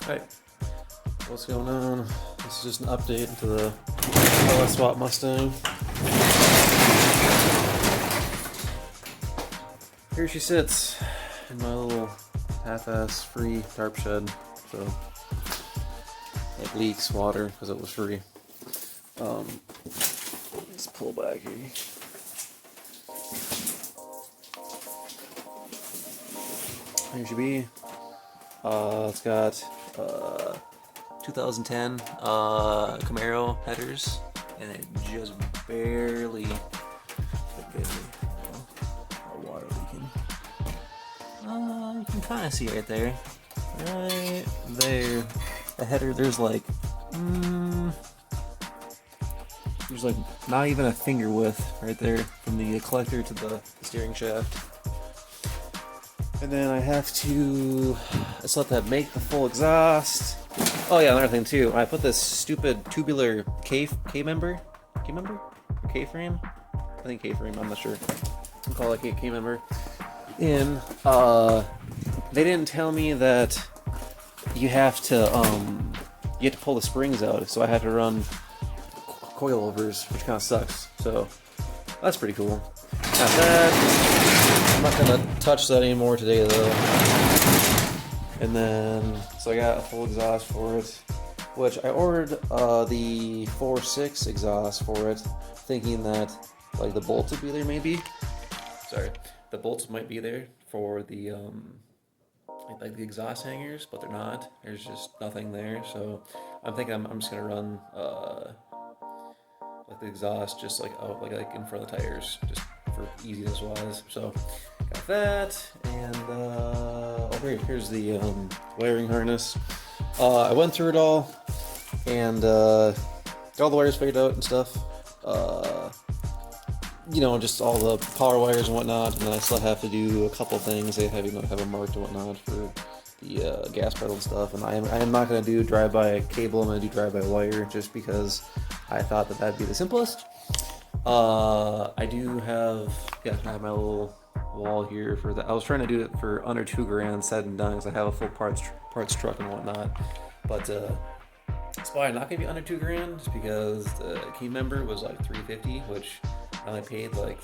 Alright, what's going on? This is just an update to the LS Swap Mustang. Here she sits in my little half-ass free tarp shed, so it leaks water because it was free. Let's pull back here. Here she be. It's got 2010 Camaro headers, and it just barely water leaking. You can kind of see right there. Right there. The header, there's like not even a finger width right there from the collector to the steering shaft. And then I still have to make the full exhaust. Oh yeah, another thing too. I put this stupid tubular K-member? Or K-frame? I think K-frame, I'm not sure. I'll call it K-member. In, they didn't tell me that you have to pull the springs out, so I had to run coilovers, which kind of sucks. So, that's pretty cool. Got that. I'm not gonna touch that anymore today though. And then, so I got a full exhaust for it, which I ordered the 4.6 exhaust for it, thinking that like the bolts would be there maybe. Sorry, the bolts might be there for the like the exhaust hangers, but they're not. There's just nothing there, so I'm thinking I'm just gonna run like the exhaust just like out like in front of the tires, just for easiness wise. So got that, and here's the wiring harness. I went through it all and got all the wires figured out and stuff. You know, just all the power wires and whatnot, and then I still have to do a couple things. They have a marked and whatnot for the gas pedal and stuff. And I am not going to do drive-by cable. I'm going to do drive-by wire just because I thought that that'd be the simplest. I do have I have my little wall here for that. I was trying to do it for under $2,000 said and done because I have a full parts truck and whatnot, but it's probably not gonna be under $2,000 just because the key member was like $350, which I only paid I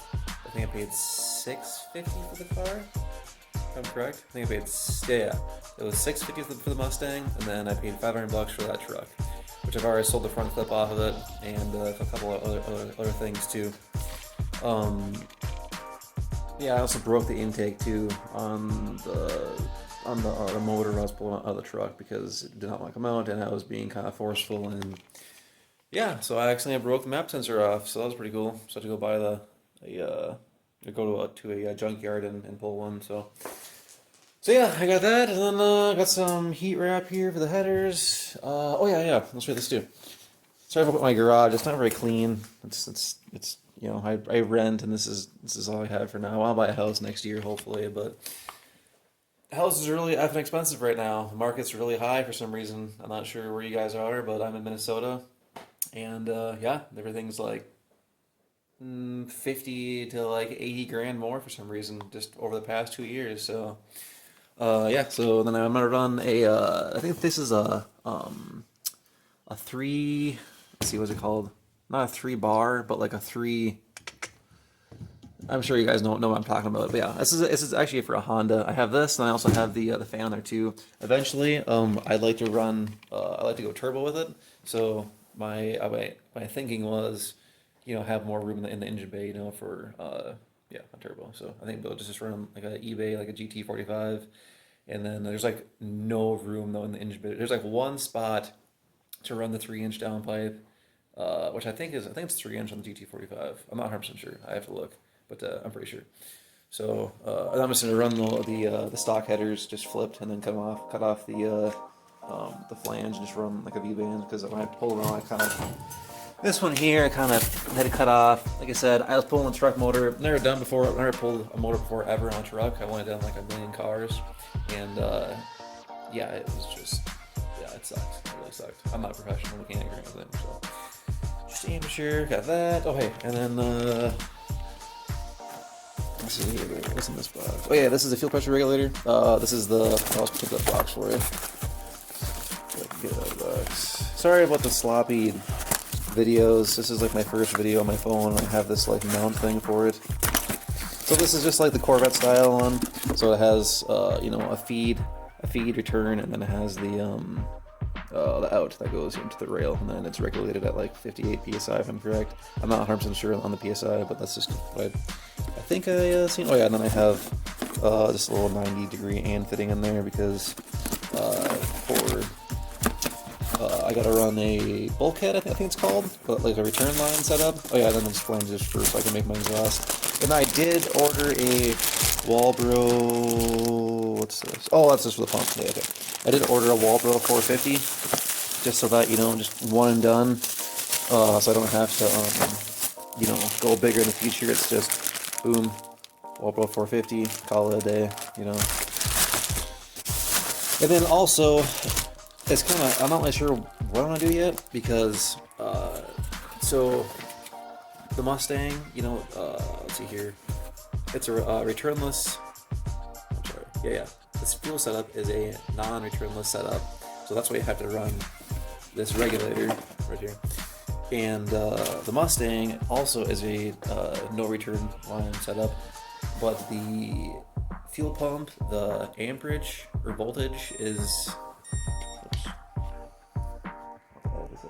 think I paid $650 for the car. If I'm correct, I think I paid it was $650 for the Mustang, and then I paid $500 for that truck, which I've already sold the front clip off of it, and a couple of other things too. Yeah, I also broke the intake too on the motor I was pulling out of the truck because it did not want to come out, and I was being kind of forceful, and yeah, so I accidentally broke the map sensor off, so that was pretty cool. So I had to go buy to a junkyard and pull one. So yeah, I got that, and then I got some heat wrap here for the headers. Oh yeah, let's read this too. Sorry about my garage. It's not very clean. It's you know, I rent, and this is all I have for now. I'll buy a house next year, hopefully, but houses are really effing expensive right now. The market's really high for some reason. I'm not sure where you guys are, but I'm in Minnesota, and yeah, everything's like 50 to like 80 grand more for some reason just over the past 2 years. So yeah, so then I'm gonna run I think this is a 3, let's see, what's it called? Not a 3-bar, but like a 3. I'm sure you guys know what I'm talking about. But yeah, this is actually for a Honda. I have this, and I also have the fan on there too. Eventually, I'd like to run. I like to go turbo with it. So my thinking was, you know, have more room in the engine bay, you know, for a turbo. So I think we'll just run like a eBay, like a GT45, and then there's like no room though in the engine bay. There's like one spot to run the 3-inch downpipe, which I think it's 3-inch on the GT45. I'm not 100% sure. I have to look, but I'm pretty sure. So I'm just gonna run the stock headers just flipped, and then cut off the flange and just run like a V-band, because when I pull it on, this one here, I kind of had to cut off. Like I said, I was pulling a truck motor. Never pulled a motor before ever on a truck. I only done like a million cars, and yeah, it was just, yeah, it sucked. It really sucked. I'm not a professional mechanic or anything, so just amateur. Got that. Okay, and then let's see here. What's in this box? Oh yeah, this is the fuel pressure regulator. This is I'll just put the box for you. Sorry about the sloppy videos. This is like my first video on my phone. I have this like mount thing for it. So this is just like the Corvette style one. So it has you know, a feed return, and then it has the out that goes into the rail, and then it's regulated at like 58 psi if I'm correct. I'm not 100% sure on the psi, but that's just what I think I seen. Oh yeah, and then I have just a little 90-degree and fitting in there because I gotta run a bulkhead, I think it's called, but like a return line setup. Oh yeah, then there's flanges first so I can make my exhaust. And I did order a Walbro. What's this? Oh, that's just for the pump. Yeah, okay. I did order a Walbro 450, just so that, you know, just one and done. So I don't have to, you know, go bigger in the future. It's just boom, Walbro 450, call it a day, you know. And then also, it's kind of, I'm not really sure what I'm gonna do yet because, so the Mustang, you know, let's see here, it's a returnless. I'm sorry, yeah. This fuel setup is a non-returnless setup, so that's why you have to run this regulator right here. And the Mustang also is a no return line setup, but the fuel pump, the amperage or voltage is. Oops.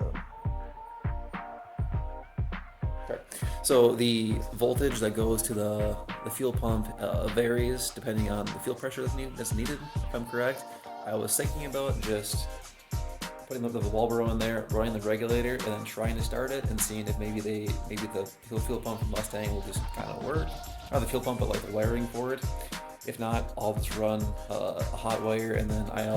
Okay. So the voltage that goes to the fuel pump varies depending on the fuel pressure that's needed, if I'm correct. I was thinking about just putting the Walbro in there, running the regulator, and then trying to start it and seeing if maybe the fuel pump from Mustang will just kind of work. Not the fuel pump, but like the wiring for it. If not, I'll just run a hot wire, and then I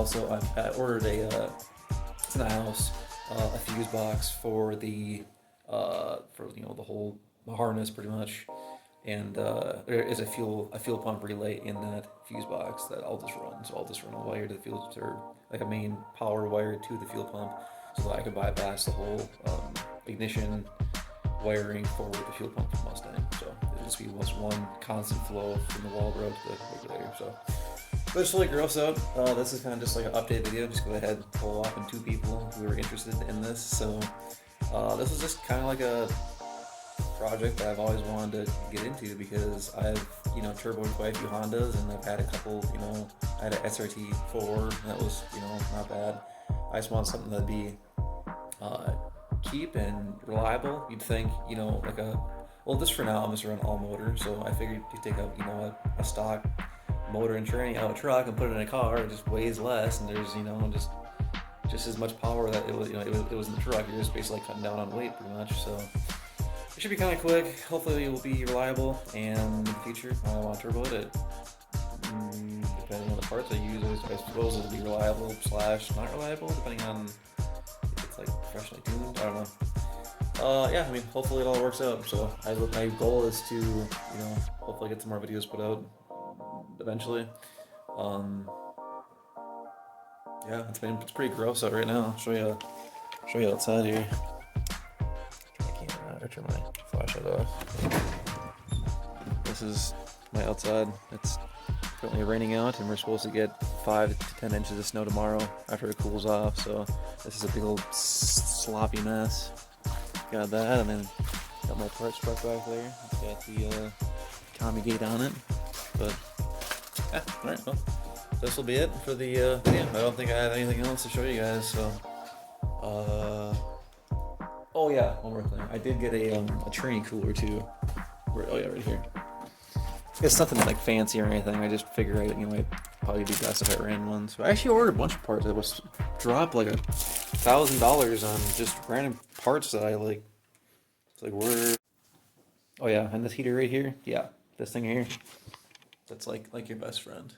ordered it's in the house, a fuse box for the you know, the whole harness pretty much, and there is a fuel pump relay in that fuse box that I'll just run. So I'll just run a wire to the fuel, or like a main power wire to the fuel pump, so that I can bypass the whole ignition wiring for the fuel pump from Mustang. So it'll just be one constant flow from the Walbro to the regulator. So this really gross out. This is kind of just like an update video. Just go ahead and pull off in 2 people who are interested in this. So this is just kind of like a project that I've always wanted to get into because I've, you know, turboed quite a few Hondas, and I've had a couple, you know, I had an SRT4 and that was, you know, not bad. I just want something that'd be cheap and reliable. You'd think, you know, like well, just for now I'm just running all motor, so I figured you take a, you know, a stock motor and tranny out of a truck and put it in a car. It just weighs less, and there's, you know, just as much power that it was, you know, it was in the truck. You're just basically cutting down on weight pretty much. So it should be kind of quick. Hopefully it will be reliable, and in the future I want to turbo it. Depending on the parts I use, I suppose it'll be reliable / not reliable, depending on if it's like professionally tuned. I don't know. Yeah, I mean, hopefully it all works out. So my goal is to, you know, hopefully get some more videos put out eventually. Yeah, it's pretty gross out right now. I'll show you outside here. Turn my flashlight off. This is my outside. It's currently raining out, and we're supposed to get 5 to 10 inches of snow tomorrow after it cools off. So this is a big old sloppy mess. Got that, and then got my parts truck back there. Got the Tommy gate on it. But yeah, all right. Well, this will be it for the video. I don't think I have anything else to show you guys. So. Oh yeah, one more thing. I did get a tranny cooler too. Oh yeah, right here. It's nothing like fancy or anything. I just figured, you know, it'd probably be best if I ran one. So I actually ordered a bunch of parts. I was dropped like $1,000 on just random parts that I like. It's like where. Oh yeah, and this heater right here. Yeah, this thing here. That's like your best friend.